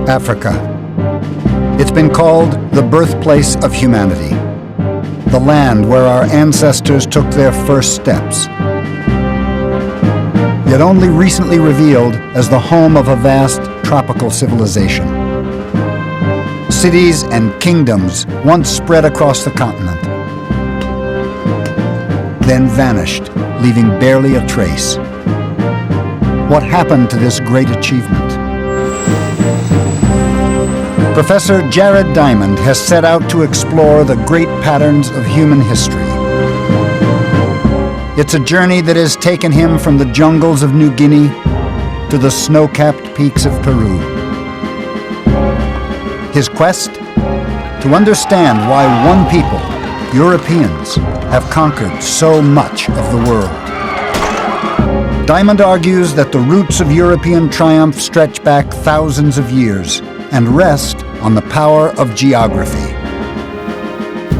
Africa. It's been called the birthplace of humanity, the land where our ancestors took their first steps, yet only recently revealed as the home of a vast tropical civilization. Cities and kingdoms once spread across the continent, then vanished, leaving barely a trace. What happened to this great achievement? Professor Jared Diamond has set out to explore the great patterns of human history. It's a journey that has taken him from the jungles of New Guinea to the snow-capped peaks of Peru. His quest? To understand why one people, Europeans, have conquered so much of the world. Diamond argues that the roots of European triumph stretch back thousands of years and rest on the power of geography.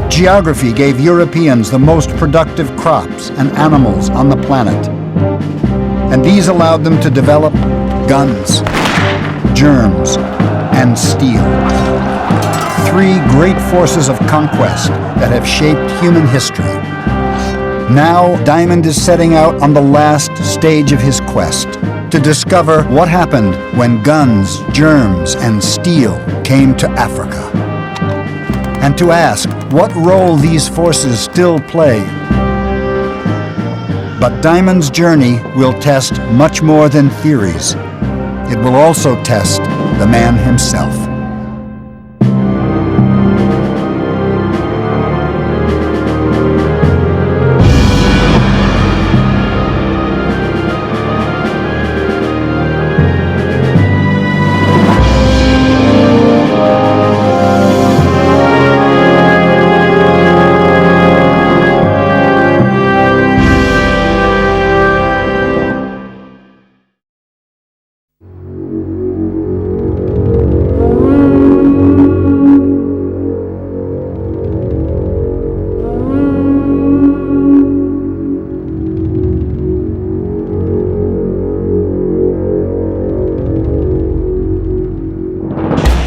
Geography gave Europeans the most productive crops and animals on the planet, and these allowed them to develop guns, germs, and steel. Three great forces of conquest that have shaped human history. Now, Diamond is setting out on the last stage of his quest to discover what happened when guns, germs, and steel came to Africa, and to ask what role these forces still play. But Diamond's journey will test much more than theories. It will also test the man himself.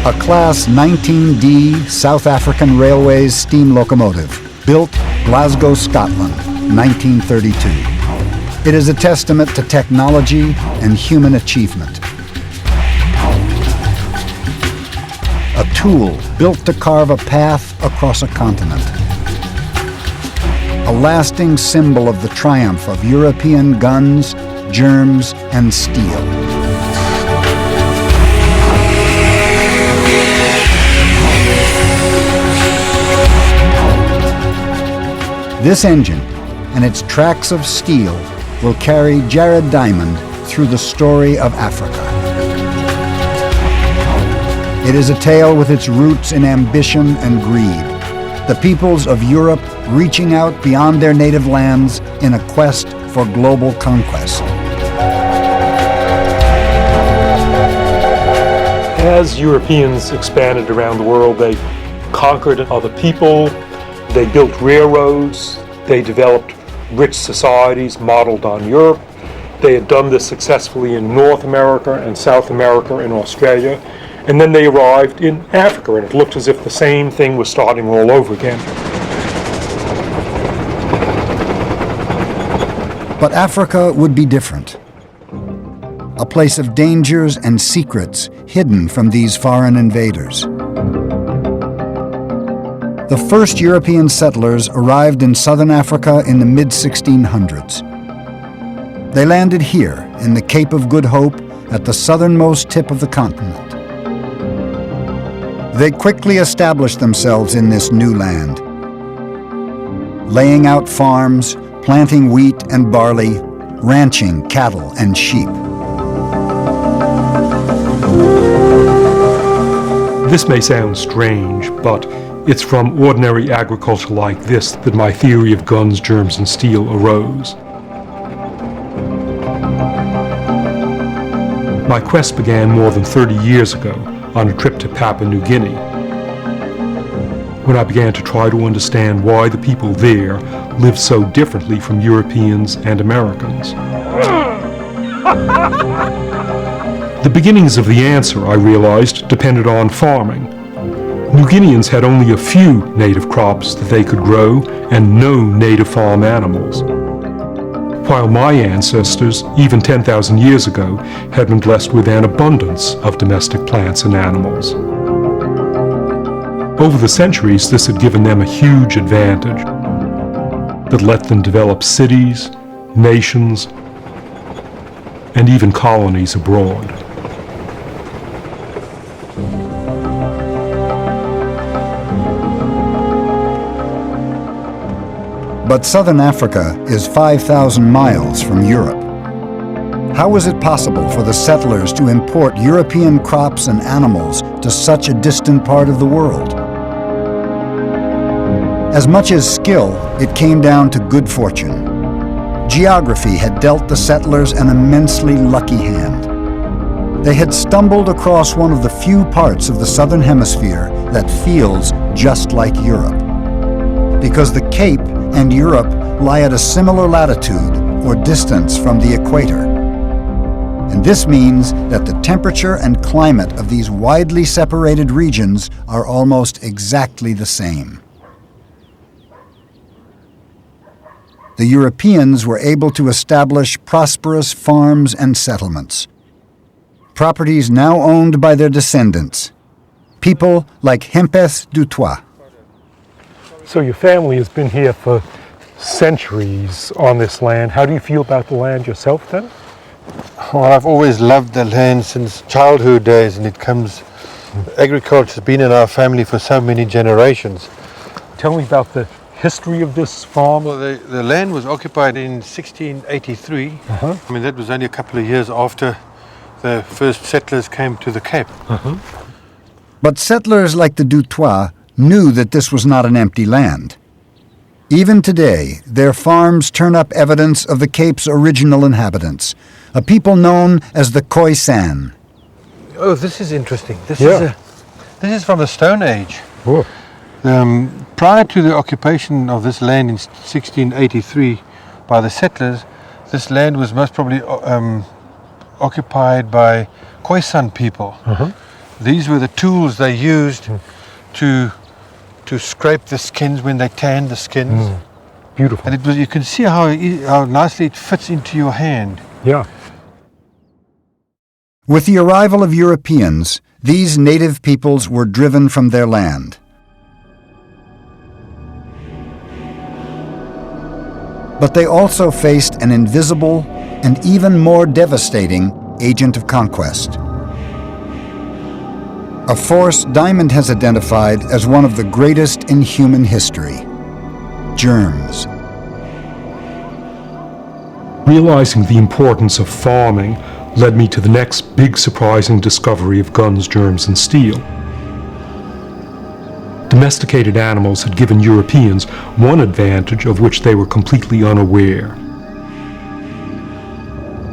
A Class 19D South African Railways steam locomotive, built Glasgow, Scotland, 1932. It is a testament to technology and human achievement. A tool built to carve a path across a continent. A lasting symbol of the triumph of European guns, germs, and steel. This engine and its tracks of steel will carry Jared Diamond through the story of Africa. It is a tale with its roots in ambition and greed, the peoples of Europe reaching out beyond their native lands in a quest for global conquest. As Europeans expanded around the world, they conquered other people. They built railroads, they developed rich societies modeled on Europe. They had done this successfully in North America and South America and Australia. And then they arrived in Africa, and it looked as if the same thing was starting all over again. But Africa would be different. A place of dangers and secrets hidden from these foreign invaders. The first European settlers arrived in southern Africa in the mid-1600s. They landed here in the Cape of Good Hope at the southernmost tip of the continent. They quickly established themselves in this new land, laying out farms, planting wheat and barley, ranching cattle and sheep. This may sound strange, but it's from ordinary agriculture like this that my theory of guns, germs, and steel arose. My quest began more than 30 years ago on a trip to Papua New Guinea, when I began to try to understand why the people there lived so differently from Europeans and Americans. The beginnings of the answer, I realized, depended on farming. New Guineans had only a few native crops that they could grow and no native farm animals, while my ancestors, even 10,000 years ago, had been blessed with an abundance of domestic plants and animals. Over the centuries, this had given them a huge advantage that let them develop cities, nations, and even colonies abroad. But southern Africa is 5,000 miles from Europe. How was it possible for the settlers to import European crops and animals to such a distant part of the world? As much as skill, it came down to good fortune. Geography had dealt the settlers an immensely lucky hand. They had stumbled across one of the few parts of the southern hemisphere that feels just like Europe. Because the Cape and Europe lie at a similar latitude or distance from the equator. And this means that the temperature and climate of these widely separated regions are almost exactly the same. The Europeans were able to establish prosperous farms and settlements. Properties now owned by their descendants, people like Hempeth Dutoit. So your family has been here for centuries on this land. How do you feel about the land yourself then? Well, I've always loved the land since childhood days, and agriculture has been in our family for so many generations. Tell me about the history of this farm. Well, the land was occupied in 1683. I mean, that was only a couple of years after the first settlers came to the Cape. But settlers like the Dutoit knew that this was not an empty land. Even today, their farms turn up evidence of the Cape's original inhabitants, a people known as the Khoisan. Oh, this is interesting. This is from the Stone Age. Whoa. Prior to the occupation of this land in 1683 by the settlers, this land was most probably occupied by Khoisan people. These were the tools they used to scrape the skins when they tanned the skins. Beautiful. And you can see how nicely it fits into your hand. Yeah. With the arrival of Europeans, these native peoples were driven from their land. But they also faced an invisible and even more devastating agent of conquest. A force Diamond has identified as one of the greatest in human history: germs. Realizing the importance of farming led me to the next big surprising discovery of guns, germs, and steel. Domesticated animals had given Europeans one advantage of which they were completely unaware.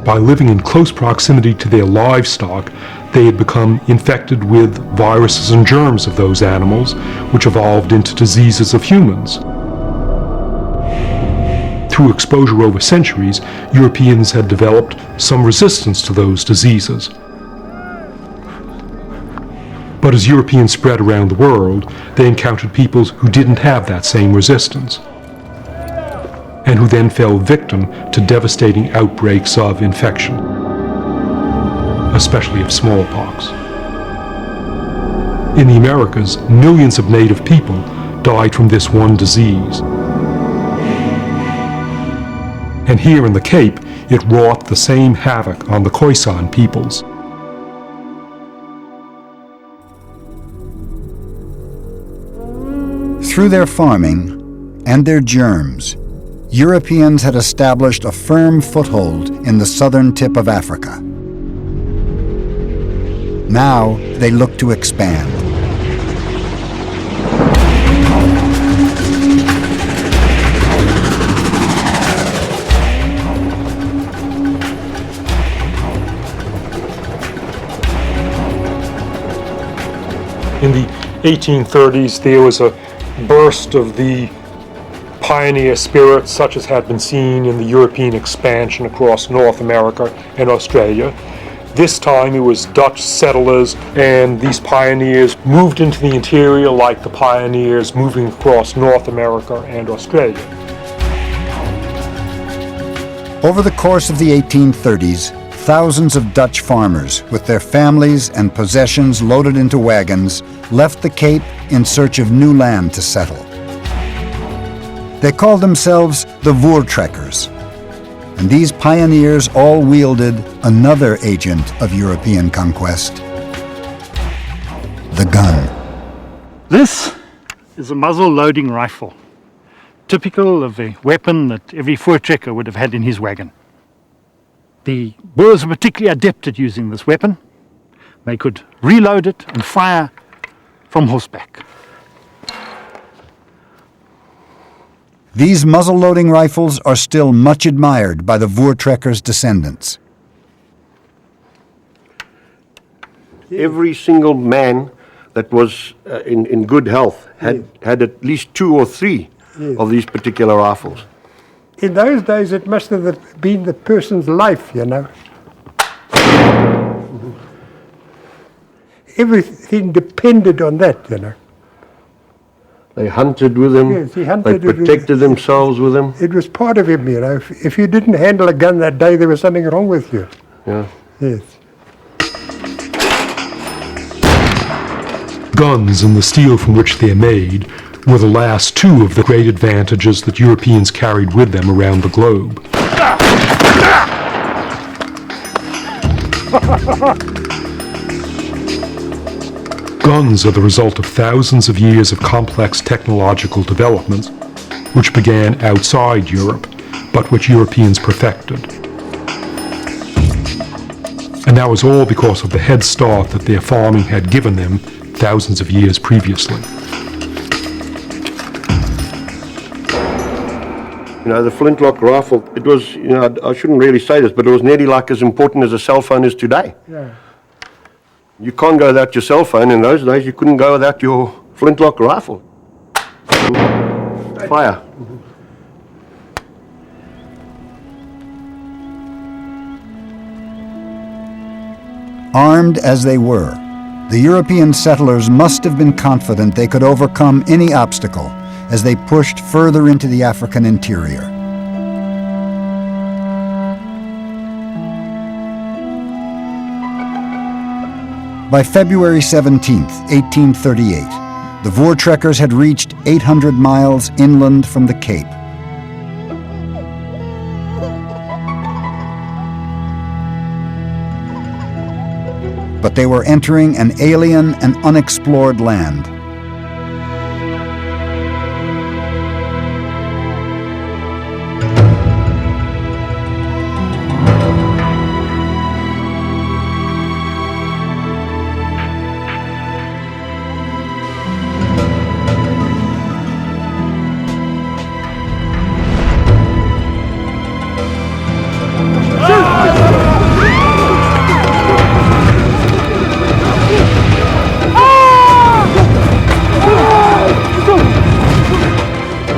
By living in close proximity to their livestock, they had become infected with viruses and germs of those animals, which evolved into diseases of humans. Through exposure over centuries, Europeans had developed some resistance to those diseases. But as Europeans spread around the world, they encountered peoples who didn't have that same resistance, and who then fell victim to devastating outbreaks of infection, especially of smallpox. In the Americas, millions of native people died from this one disease. And here in the Cape, it wrought the same havoc on the Khoisan peoples. Through their farming and their germs, Europeans had established a firm foothold in the southern tip of Africa. Now they look to expand. In the 1830s, there was a burst of the pioneer spirit such as had been seen in the European expansion across North America and Australia. This time it was Dutch settlers, and these pioneers moved into the interior like the pioneers moving across North America and Australia. Over the course of the 1830s, thousands of Dutch farmers, with their families and possessions loaded into wagons, left the Cape in search of new land to settle. They called themselves the Voortrekkers, and these pioneers all wielded another agent of European conquest, the gun. This is a muzzle-loading rifle, typical of a weapon that every Voortrekker would have had in his wagon. The Boers were particularly adept at using this weapon. They could reload it and fire from horseback. These muzzle-loading rifles are still much admired by the Voortrekkers' descendants. Every single man that was in good health had at least 2 or 3 of these particular rifles. In those days, it must have been the person's life, you know. Everything depended on that, you know. They hunted with them, Yes, he hunted they protected themselves with them. It was part of him, you know. If you didn't handle a gun that day, there was something wrong with you. Yeah. Yes. Guns and the steel from which they're made were the last 2 of the great advantages that Europeans carried with them around the globe. Guns are the result of thousands of years of complex technological developments, which began outside Europe, but which Europeans perfected. And that was all because of the head start that their farming had given them thousands of years previously. You know, the flintlock rifle, it was, you know, I shouldn't really say this, but it was nearly like as important as a cell phone is today. Yeah. You can't go without your cell phone. In those days, you couldn't go without your flintlock rifle. Fire. Armed as they were, the European settlers must have been confident they could overcome any obstacle as they pushed further into the African interior. By February 17, 1838, the Voortrekkers had reached 800 miles inland from the Cape. But they were entering an alien and unexplored land.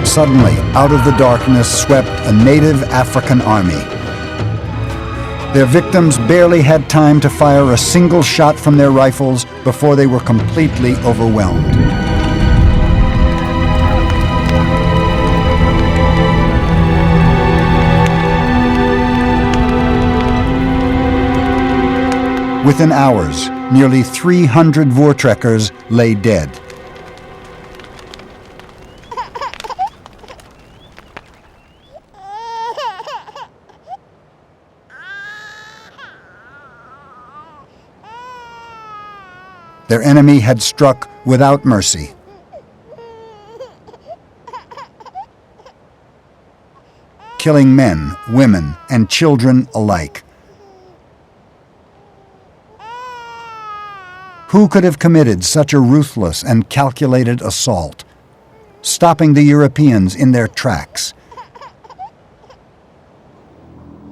Suddenly, out of the darkness swept a native African army. Their victims barely had time to fire a single shot from their rifles before they were completely overwhelmed. Within hours, nearly 300 Voortrekkers lay dead. Their enemy had struck without mercy. Killing men, women, and children alike. Who could have committed such a ruthless and calculated assault, stopping the Europeans in their tracks